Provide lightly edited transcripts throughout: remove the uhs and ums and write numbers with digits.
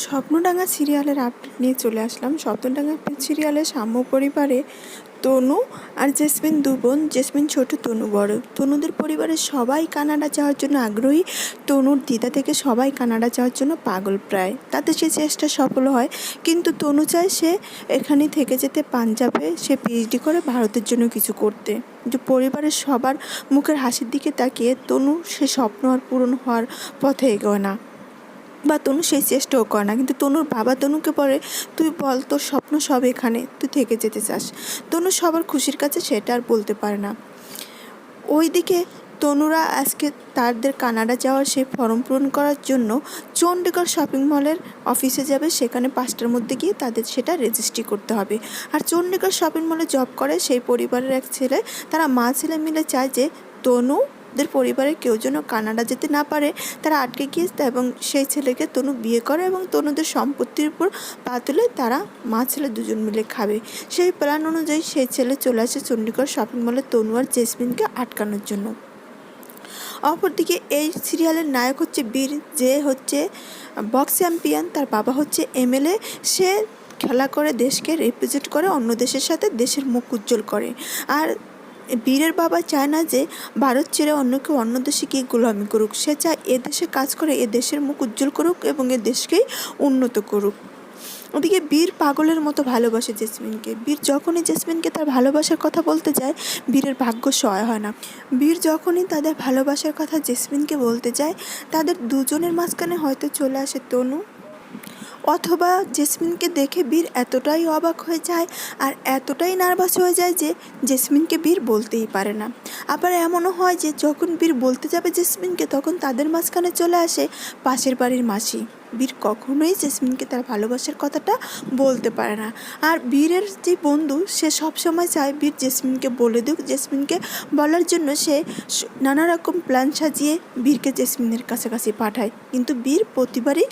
স্বপ্নডাঙ্গা সিরিয়ালের আপডেট নিয়ে চলে আসলাম। স্বপ্নডাঙ্গা সিরিয়ালে সাম্য পরিবারে তনু আর জেসমিন দু বোন, জেসমিন ছোট, তনু বড়। তনুদের পরিবারের সবাই কানাডা যাওয়ার জন্য আগ্রহী। তনুর দিদা থেকে সবাই কানাডা যাওয়ার জন্য পাগল প্রায়। তাতে সে চেষ্টা সফল হয়, কিন্তু তনু চায় সে এখানেই থেকে যেতে, পাঞ্জাবে সে পিএইচডি করে ভারতের জন্য কিছু করতে। যে পরিবারের সবার মুখের হাসির দিকে তাকিয়ে তনু সে স্বপ্ন আর পূরণ হওয়ার পথে এগোয় না, বা তনু সেই চেষ্টাও করে না। কিন্তু তনুর বাবা তনুকে বলে, তুই বল তোর স্বপ্ন সব এখানে, তুই থেকে যেতে চাস। তনু সবার খুশির কাছে সেটা আর বলতে পারে না। ওইদিকে তনুরা আজকে তাদের কানাডা যাওয়ার সেই ফর্ম পূরণ করার জন্য চণ্ডীগড় শপিং মলের অফিসে যাবে। সেখানে 5টার মধ্যে গিয়ে তাদের সেটা রেজিস্ট্রি করতে হবে। আর চণ্ডীগড় শপিং মলে জব করে সেই পরিবারের এক ছেলে। তারা মা ছেলে মিলে চায় যে তনুদের পরিবারের কেউ যেন কানাডা যেতে না পারে, তারা আটকে গিয়ে এবং সেই ছেলেকে তনু বিয়ে করে এবং তনুদের সম্পত্তির উপর পা তুলে তারা মা ছেলে দুজন মিলে খাবে। সেই প্ল্যান অনুযায়ী সেই ছেলে চলে আসে চণ্ডীগড় শপিং মলে তনু আর জেসমিনকে আটকানোর জন্য। অপরদিকে এই সিরিয়ালের নায়ক হচ্ছে বীর, যে হচ্ছে বক্স চ্যাম্পিয়ন। তার বাবা হচ্ছে এমএলএ। সে খেলা করে দেশকে রিপ্রেজেন্ট করে, অন্য দেশের সাথে দেশের মুখ উজ্জ্বল করে। আর বীরের বাবা চায় না যে ভারত ছেড়ে অন্য কেউ অন্য দেশে গিয়ে গোলামি করুক। সে চায় এ দেশে কাজ করে এ দেশের মুখ উজ্জ্বল করুক এবং এ দেশকেই উন্নত করুক। ওদিকে বীর পাগলের মতো ভালোবাসে জেসমিনকে। বীর যখনই জেসমিনকে তার ভালোবাসার কথা বলতে যায়, বীরের ভাগ্য সহায় হয় না। বীর যখনই তাদের ভালোবাসার কথা জেসমিনকে বলতে যায়, তাদের দুজনের মাঝখানে হয়তো চলে আসে তনু, অথবা জেসমিনকে দেখে বীর এতটাই অবাক হয়ে যায় আর এতটাই নার্ভাস হয়ে যায় যে জেসমিনকে বীর বলতেই পারে না। আবার এমনও হয় যে যখন বীর বলতে যাবে জেসমিনকে, তখন তাদের মাঝখানে চলে আসে পাশের বাড়ির মাসি। বীর কখনোই জেসমিনকে তার ভালোবাসার কথাটা বলতে পারে না। আর বীরের যে বন্ধু, সে সবসময় চায় বীর জেসমিনকে বলে দিক। জেসমিনকে বলার জন্য সে নানা রকম প্ল্যান সাজিয়ে বীরকে জেসমিনের কাছাকাছি পাঠায়, কিন্তু বীর প্রতিবারই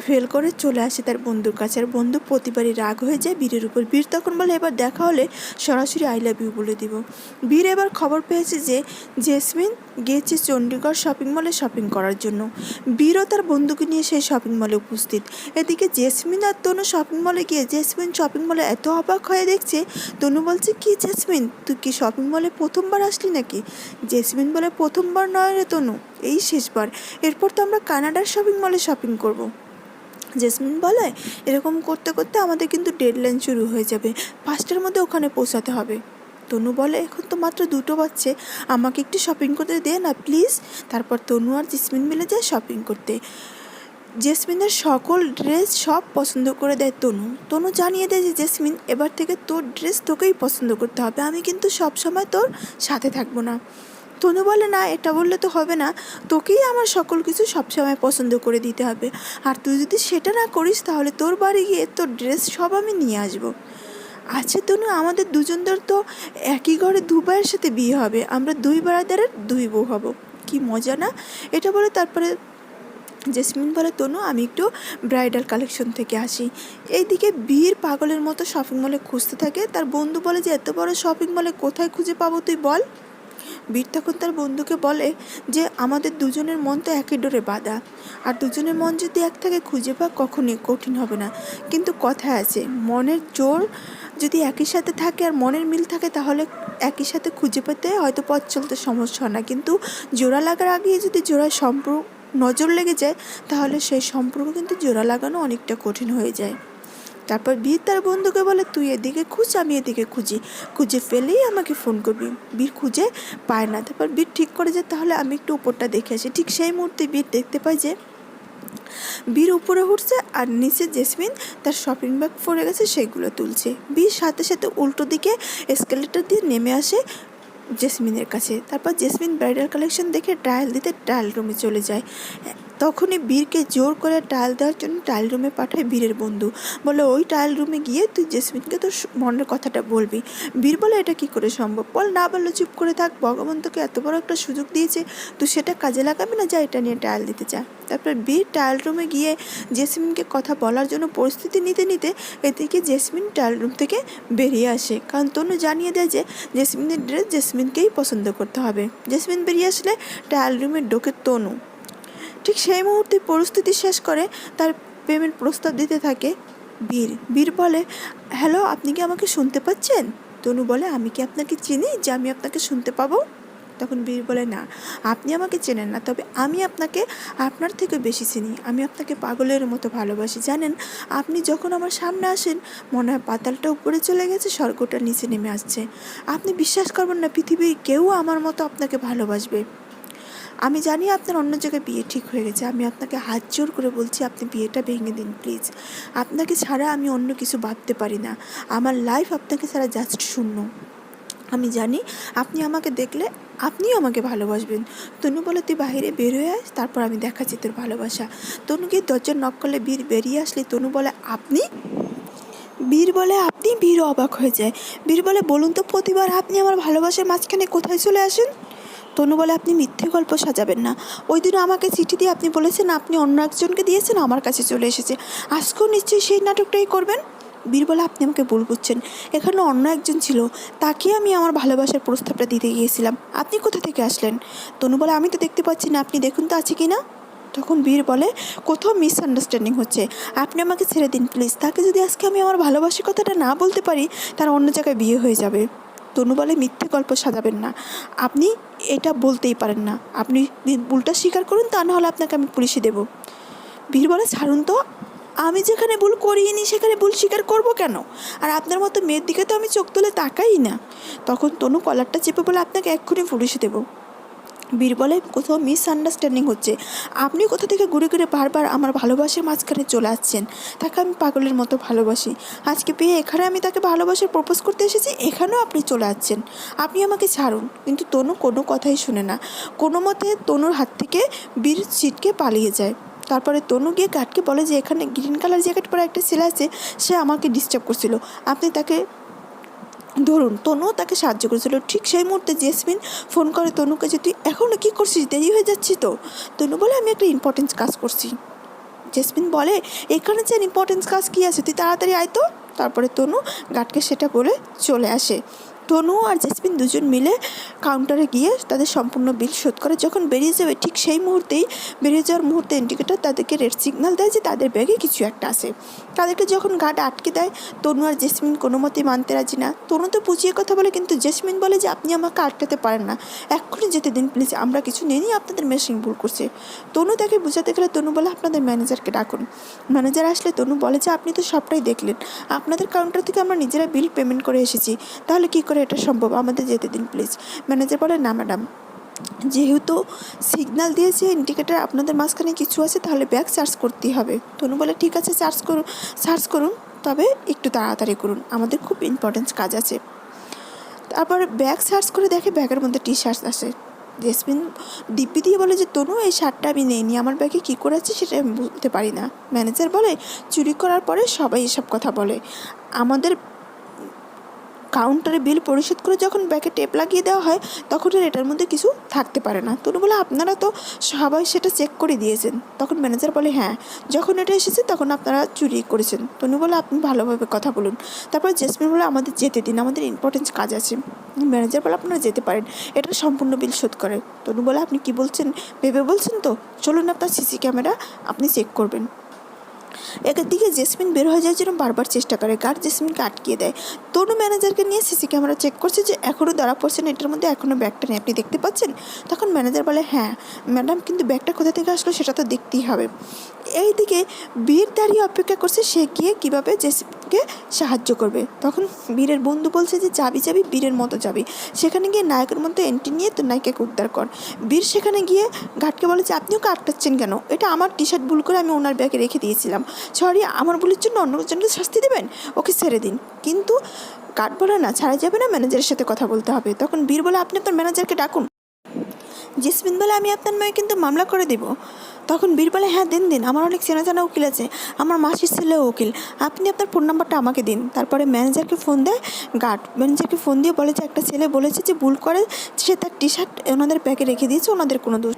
ফেল করে চলে আসে তার বন্ধুর কাছে। আর বন্ধু প্রতিবারই রাগ হয়ে যায় বীরের উপর। বীর তখন বলে, এবার দেখা হলে সরাসরি আই লাভ ইউ বলে দিব। বীর এবার খবর পেয়েছে যে জেসমিন গিয়েছে চণ্ডীগড় শপিং মলে শপিং করার জন্য। বীরও তার বন্ধুকে নিয়ে সেই শপিং মলে উপস্থিত। এদিকে জেসমিন আর তনু শপিং মলে গিয়ে জেসমিন শপিং মলে এত অবাক হয়ে দেখছে। তনু বলছে, কি জেসমিন, তুই কি শপিং মলে প্রথমবার আসলি নাকি? জেসমিন বলে, প্রথমবার নয় রে তনু, এই শেষবার। এরপর তো আমরা কানাডার শপিং মলে শপিং করব। জেসমিন বলে, এরকম করতে করতে আমাদের কিন্তু ডেডলাইন শুরু হয়ে যাবে, 5টার মধ্যে ওখানে পৌঁছাতে হবে। তনু বলে, এখন তো মাত্র 2টো বাজছে, আমাকে একটু শপিং করতে দে না প্লিজ। তারপর তনু আর জেসমিন মিলে যায় শপিং করতে। জেসমিনের সকল ড্রেস সব পছন্দ করে দেয় তনু। তনু জানিয়ে দেয় যে জেসমিন, এবার থেকে তোর ড্রেস তোকেই পছন্দ করতে হবে, আমি কিন্তু সব সময় তোর সাথে থাকবো না। তনু বলে, না, এটা বললে তো হবে না, তোকেই আমার সকল কিছু সবসময় পছন্দ করে দিতে হবে। আর তুই যদি সেটা না করিস তাহলে তোর বাড়ি গিয়ে তোর ড্রেস সব আমি নিয়ে আসবো। আচ্ছা তনু, আমাদের দুজনদের তো একই ঘরে 2 ভাইয়ের সাথে বিয়ে হবে, আমরা 2 ব্রাদারের 2 বউ হব, কি মজা না? এটা বলে তারপরে জেসমিন বলে, তনু আমি একটু ব্রাইডাল কালেকশন থেকে আসি। এইদিকে বীর পাগলের মতো শপিং মলে খুঁজতে থাকে। তার বন্ধু বলে যে, এত বড় শপিং মলে কোথায় খুঁজে পাবো তুই বল। বীর তখন তার বন্ধুকে বলে যে, আমাদের দুজনের মন তো একই ডোরে বাঁধা, আর দুজনের মন যদি এক থাকে খুঁজে পাওয়া কখনই কঠিন হবে না। কিন্তু কথায় আছে, মনের জোর যদি একই সাথে থাকে আর মনের মিল থাকে, তাহলে একই সাথে খুঁজে পেতে হয়তো পথ চলতে সমস্যা হয় না, কিন্তু জোড়া লাগার আগে যদি জোড়ার সম্পর্ক নজর লেগে যায়, তাহলে সেই সম্পর্ক কিন্তু জোড়া লাগানো অনেকটা কঠিন হয়ে যায়। তারপর বীর তার বন্ধুকে বলে, তুই এদিকে খুঁজ, আমি এদিকে খুঁজি, খুঁজে ফেলেই আমাকে ফোন করবি। বীর খুঁজে পায় না। তারপর বীর ঠিক করে যে তাহলে আমি একটু উপরটা দেখে আসি। ঠিক সেই মুহূর্তে বীর দেখতে পায় যে বীর উপরে উঠছে আর নিচে জেসমিন তার শপিং ব্যাগ পড়ে গেছে, সেগুলো তুলছে। বীর সাথে সাথে উল্টো দিকে এসকেলেটর দিয়ে নেমে আসে জেসমিনের কাছে। তারপর জেসমিন ব্রাইডাল কালেকশন দেখে ট্রায়াল দিতে ট্রায়াল রুমে চলে যায়। তখনই বীরকে জোর করে ট্রায়াল দেওয়ার জন্য ট্রায়াল রুমে পাঠায় বীরের বন্ধু। বলে, ওই ট্রায়াল রুমে গিয়ে তুই জেসমিনকে তোর মনের কথাটা বলবি। বীর বলে, এটা কি করে সম্ভব? বল, না বললে চুপ করে থাক, ভগবান তোকে এত বড় একটা সুযোগ দিয়েছে, তুই সেটা কাজে লাগাবি না, যা এটা নিয়ে ট্রায়াল দিতে চা। তারপর বীর ট্রায়াল রুমে গিয়ে জেসমিনকে কথা বলার জন্য প্রস্তুতি নিতে নিতে এদিকে জেসমিন ট্রায়াল রুম থেকে বেরিয়ে আসে, কারণ তনু জানিয়ে দেয় যে জেসমিনের ড্রেস জেসমিনকেই পছন্দ করতে হবে। জেসমিন বেরিয়ে আসলে ট্রায়াল রুমে ঢোকে তনু। ঠিক সেই মুহূর্তে পরিস্থিতি শেষ করে তার প্রেমের প্রস্তাব দিতে থাকে বীর। বীর বলে, হ্যালো, আপনি কি আমাকে শুনতে পাচ্ছেন? তনু বলে, আমি কি আপনাকে চিনি যে আমি আপনাকে শুনতে পাবো? তখন বীর বলে, না, আপনি আমাকে চেনেন না, তবে আমি আপনাকে আপনার থেকে বেশি চিনি। আমি আপনাকে পাগলের মতো ভালোবাসি। জানেন, আপনি যখন আমার সামনে আসেন মনে হয় পাতালটা উপরে চলে গেছে, স্বর্গটা নিচে নেমে আসছে। আপনি বিশ্বাস করবেন না, পৃথিবীর কেউ আমার মতো আপনাকে ভালোবাসবে। আমি জানি আপনার অন্য জায়গায় বিয়ে ঠিক হয়ে গেছে, আমি আপনাকে হাত জোর করে বলছি আপনি বিয়েটা ভেঙে দিন প্লিজ। আপনাকে ছাড়া আমি অন্য কিছু ভাবতে পারি না, আমার লাইফ আপনাকে ছাড়া জাস্ট শূন্য। আমি জানি আপনি আমাকে দেখলে আপনিও আমাকে ভালোবাসবেন। তনু বলে, তুই বাইরে বের হয়ে আস, তারপর আমি দেখাচ্ছি তোর ভালোবাসা। তনু গিয়ে দরজার নক করলে বীর বেরিয়ে আসলে তনু বলে, আপনি? বীর বলে, আপনি? বীর অবাক হয়ে যায়। বীর বলে, বলুন তো প্রতিবার আপনি আমার ভালোবাসার মাঝখানে কোথায় চলে আসেন? তনু বলে, আপনি মিথ্যে গল্প সাজাবেন না। ওই দিনও আমাকে চিঠি দিয়ে আপনি বলেছেন আপনি অন্য একজনকে দিয়েছেন, আমার কাছে চলে এসেছে। আজকেও নিশ্চয়ই সেই নাটকটাই করবেন। বীর বলে, আপনি আমাকে ভুল বুঝছেন, এখানে অন্য একজন ছিল, তাকে আমি আমার ভালোবাসার প্রস্তাবটা দিতে গিয়েছিলাম। আপনি কোথা থেকে আসলেন? তনু বলে, আমি তো দেখতে পাচ্ছি না, আপনি দেখুন তো আছে কি না। তখন বীর বলে, কোথাও মিসআন্ডারস্ট্যান্ডিং হচ্ছে, আপনি আমাকে ছেড়ে দিন প্লিজ। তাকে যদি আজকে আমি আমার ভালোবাসার কথাটা না বলতে পারি, তার অন্য জায়গায় বিয়ে হয়ে যাবে। তনু বলে, মিথ্যে গল্প সাজাবেন না, আপনি এটা বলতেই পারেন না, আপনি ভুলটা স্বীকার করুন, তা নাহলে আপনাকে আমি পুলিশে দেব। বীর বলে, ছাড়ুন তো, আমি যেখানে ভুল করিনি সেখানে ভুল স্বীকার করব কেন? আর আপনার মতো মেয়ের দিকে তো আমি চোখ তুলে তাকাই না। তখন তনু কলারটা চেপে বলে, আপনাকে এক্ষুনি পুলিশে দেবো। বীর বলে, কোথাও মিসআন্ডারস্ট্যান্ডিং হচ্ছে, আপনি কোথা থেকে ঘুরে ঘুরে বারবার আমার ভালোবাসার মাঝখানে চলে আসছেন। তাকে আমি পাগলের মতো ভালোবাসি, আজকে পেয়ে এখানে আমি তাকে ভালোবাসার প্রপোজ করতে এসেছি, এখানেও আপনি চলে আসছেন, আপনি আমাকে ছাড়ুন। কিন্তু তনু কোনো কথাই শুনে না, কোনো মতে তনুর হাত থেকে বীর ছিটকে পালিয়ে যায়। তারপরে তনু গিয়ে গার্ডকে বলে যে এখানে গ্রিন কালার জ্যাকেট পরা একটা ছেলে আছে, সে আমাকে ডিস্টার্ব করছিল, আপনি তাকে ধরুন। তনু তাকে সাহায্য করেছিল। ঠিক সেই মুহূর্তে জেসমিন ফোন করে তনুকে যে, তুই এখনও কী করছিস, দেরি হয়ে যাচ্ছি তো। তনু বলে, আমি একটা ইম্পর্টেন্ট কাজ করছি। জেসমিন বলে, এখানে যে ইম্পর্টেন্ট কাজ কী আছে, তুই তাড়াতাড়ি আয় তো। তারপরে তনু গার্ডকে সেটা বলে চলে আসে। তনু আর জেসমিন দুজন মিলে কাউন্টারে গিয়ে তাদের সম্পূর্ণ বিল শোধ করে। যখন বেরিয়ে যাবে ঠিক সেই মুহূর্তেই, বেরিয়ে যাওয়ার মুহূর্তে ইন্ডিকেটর তাদেরকে রেড সিগন্যাল দেয় যে তাদের ব্যাগে কিছু একটা আছে। তাদেরকে যখন গার্ড আটকে দেয়, তনু আর জেসমিন কোনো মতেই মানতে রাজি না। তনু তো পুচিয়ে কথা বলে, কিন্তু জেসমিন বলে যে আপনি আমাকে আটকাতে পারেন না, এক্ষুনি যেতে দিন প্লিজ, আমরা কিছু নেই, আপনাদের মেশিন ভুল করছে। তনু তাকে বোঝাতে গেলে তনু বলে, আপনাদের ম্যানেজারকে ডাকুন। ম্যানেজার আসলে তনু বলে যে, আপনি তো সবটাই দেখলেন, আপনাদের কাউন্টার থেকে আমরা নিজেরা বিল পেমেন্ট করে এসেছি, তাহলে কী করে এটা সম্ভব, আমাদের যেতে দিন প্লিজ। ম্যানেজার বলে, না ম্যাডাম, যেহেতু সিগন্যাল দিয়েছে ইন্ডিকেটার আপনাদের মাঝখানে কিছু আছে, তাহলে ব্যাগ সার্চ করতেই হবে। তনু বলে, ঠিক আছে, সার্চ করুন, তবে একটু তাড়াতাড়ি করুন, আমাদের খুব ইম্পর্টেন্ট কাজ আছে। তারপর ব্যাগ সার্চ করে দেখে ব্যাগের মধ্যে টি শার্ট আছে। জেসমিন দিব্যি দিয়ে বলে যে, তনু, এই শার্টটা আমি নেইনি, আমার ব্যাগে কী করে আছে সেটা আমি বুঝতে পারি না। ম্যানেজার বলে, চুরি করার পরে সবাই এসব কথা বলে, আমাদের কাউন্টারে বিল পরিশোধ করে যখন ব্যাগে টেপ লাগিয়ে দেওয়া হয় তখন আর এটার মধ্যে কিছু থাকতে পারে না। তনু বলে, আপনারা তো সবাই সেটা চেক করে দিয়েছেন। তখন ম্যানেজার বলে, হ্যাঁ, যখন এটা এসেছে তখন আপনারা চুরি করেছেন। তনু বলে, আপনি ভালোভাবে কথা বলুন। তারপর জেসমিন বলে, আমাদের যেতে দিন, আমাদের ইম্পর্টেন্ট কাজ আছে। ম্যানেজার বলে, আপনারা যেতে পারেন, এটার সম্পূর্ণ বিল শোধ করে। তনু বলে, আপনি কি বলছেন, ভেবে বলছেন তো? চলুন, আপনার সিসি ক্যামেরা আপনি চেক করবেন। একদিকে জেসমিন বের হয়ে যাওয়ার জন্য বারবার চেষ্টা করে, গার্ড জেসমিনকে আটকিয়ে দেয়। তনু ম্যানেজারকে নিয়ে সিসি ক্যামেরা চেক করছে যে এখনও ধরা পড়ছে না, এটার মধ্যে এখনও ব্যাগটা নেই, আপনি দেখতে পাচ্ছেন? তখন ম্যানেজার বলে, হ্যাঁ ম্যাডাম, কিন্তু ব্যাগটা কোথা থেকে আসলো সেটা তো দেখতেই হবে। এইদিকে বীর দাঁড়িয়ে অপেক্ষা করছে, সে গিয়ে কীভাবে জেসমিনকে সাহায্য করবে। তখন বীরের বন্ধু বলছে যে, যাবি বীরের মতো যাবি, সেখানে গিয়ে নায়কের মতো এন্ট্রি নিয়ে তো নায়িকাকে উদ্ধার কর। বীর সেখানে গিয়ে গার্ডকে বলে যে, আপনি ওকে আটকাচ্ছেন কেন, এটা আমার টি শার্ট ভুল করে আমি ওনার ব্যাগে রেখে দিয়েছিলাম, সরি, আমার ভুলের জন্য অন্যজনকে শাস্তি দেবেন, ওকে ছেড়ে দিন। কিন্তু গার্ড বলে, না, ছাড়া যাবে না, ম্যানেজারের সাথে কথা বলতে হবে। তখন বীর বলে, আপনি আপনার ম্যানেজারকে ডাকুন। জেসমিন বলে, আমি আপনার মেয়ে কিন্তু মামলা করে দেব। তখন বীর বলে, হ্যাঁ দিন, আমার অনেক চেনা জানা উকিল আছে, আমার মাসির ছেলেও উকিল, আপনি আপনার ফোন নাম্বারটা আমাকে দিন। তারপরে ম্যানেজারকে ফোন দেয় গার্ড, ম্যানেজারকে ফোন দিয়ে বলে যে, একটা ছেলে বলেছে যে ভুল করে সে তার টি শার্ট ওনাদের ব্যাগে রেখে দিয়েছে, ওনাদের কোনো দোষ।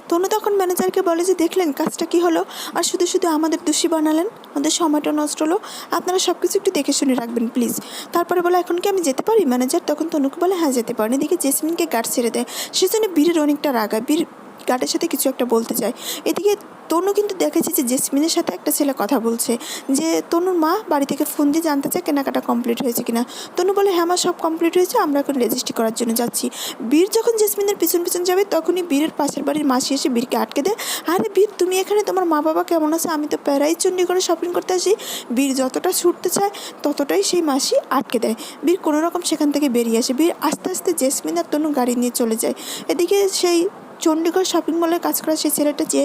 তনু তখন ম্যানেজারকে বলে যে, দেখলেন কাজটা কী হলো, আর শুধু শুধু আমাদের দোষী বানালেন, আমাদের সময়টা নষ্ট হলো, আপনারা সব কিছু একটু দেখে শুনে রাখবেন প্লিজ। তারপরে বলে, এখন কি আমি যেতে পারি ম্যানেজার? তখন তনুকে বলে, হ্যাঁ যেতে পারেন। এদিকে জেসমিনকে গার্ড ছেড়ে দেয়, সেজন্য বীরের অনেকটা রাগ হয়। বীর গার্ডের সাথে কিছু একটা বলতে চায়। এদিকে তনু কিন্তু দেখেছে যে জেসমিনের সাথে একটা ছেলে কথা বলছে, যে তনুর মা বাড়ি থেকে ফোন দিয়ে জানতে চায় কেনাকাটা কমপ্লিট হয়েছে কিনা। তনু বলে হ্যাঁ মা, সব কমপ্লিট হয়েছে, আমরা এখন রেজিস্ট্রি করার জন্য যাচ্ছি। বীর যখন জেসমিনের পিছন পিছন যাবে তখনই বীরের পাশের বাড়ির মাসি এসে বীরকে আটকে দেয়। আরে বীর, তুমি এখানে, তোমার মা বাবা কেমন আছে? আমি তো প্যারাই চণ্ডীগড়ে শপিং করতে আসি। বীর যতটা ছুটতে চায় ততটাই সেই মাসি আটকে দেয়। বীর কোনো রকম সেখান থেকে বেরিয়ে আসে। বীর আস্তে আস্তে জেসমিন আর তনু গাড়ি নিয়ে চলে যায়। এদিকে সেই চণ্ডীগড় শপিং মলে কাজ করা সেই ছেলেটা যে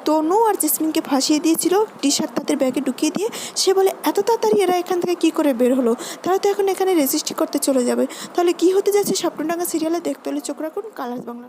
তনু আর জেসমিনকে ফাঁসিয়ে দিয়েছিল, টি শার্ট তাদের ব্যাগে ঢুকিয়ে দিয়ে, সে বলে এত তাড়াতাড়ি এরা এখান থেকে কী করে বের হলো? তারা তো এখন এখানে রেজিস্ট্রি করতে চলে যাবে। তাহলে কী হতে যাচ্ছে স্বপ্নডাঙ্গা সিরিয়ালে দেখতে হলে চোখ রাখুন কালার্স বাংলা।